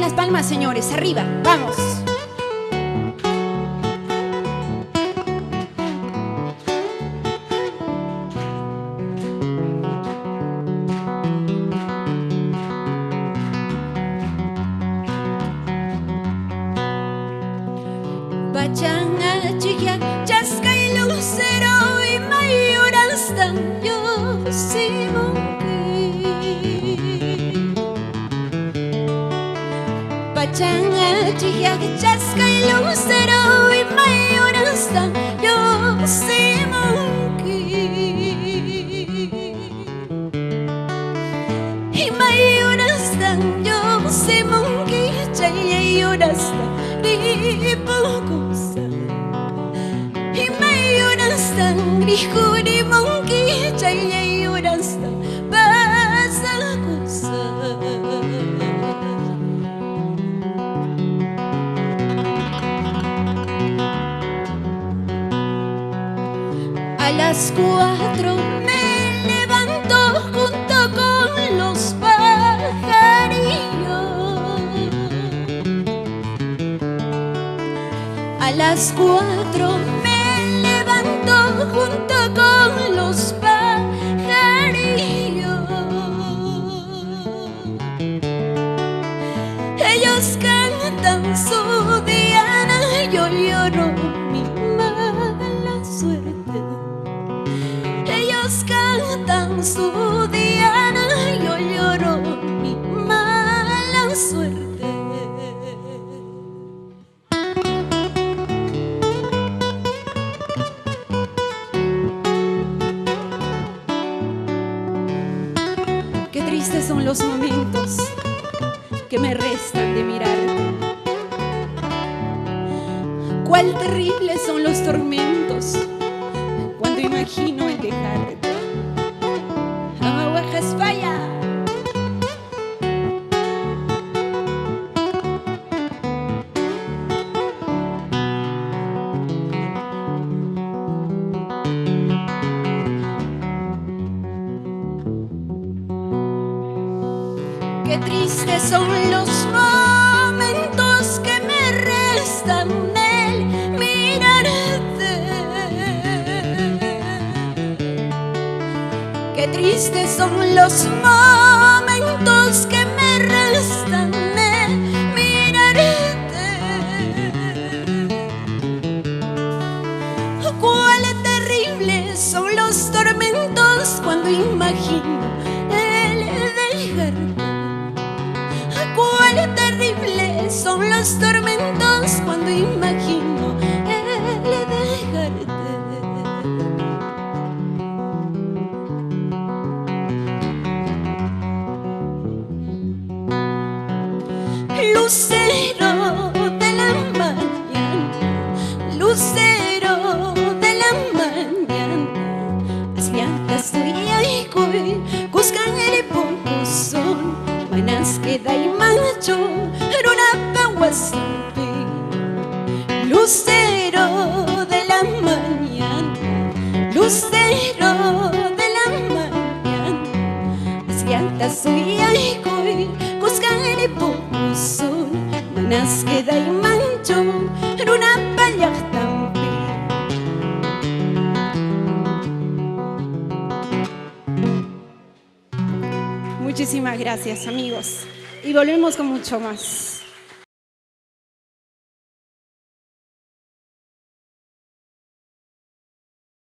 Levanten las palmas, señores, arriba, vamos. Bachanga chica, chasca y lucero y mayoras tan yo Bachanga chica, chasca y lucero y mayoras tan yo y mayoras tan yo chayoras Grihuri monkey chaya yurasta basakusa A las 4 me levanto junto con los pajarillos. A las 4 me levanto junto con los pajarillos. Ellos cantan su diana, yo lloro mi mala suerte. Ellos cantan su diana, yo lloro mi mala suerte. Qué tristes son los momentos que me restan de mirarte. Cuál terribles son los tormentos cuando imagino el dejarte. Amahuajas falla. Qué tristes son los momentos que me restan del mirarte. Qué tristes son los momentos que me restan del mirarte. Cuál terribles son los tormentos cuando imagino el dejarte. Cuál terribles son los tormentos cuando imagino el dejarte. Lucero de la mañana, lucero de la mañana, asliantas tuya y cuy, cuscan el poco son, manas queda y mancho, runa paguasampi. Lucero de la mañana, lucero de la mañana, asliantas tuya y cuy, cuscan el poco son, manas queda y mancho, runa paguasampi. Muchísimas gracias, amigos. Y volvemos con mucho más.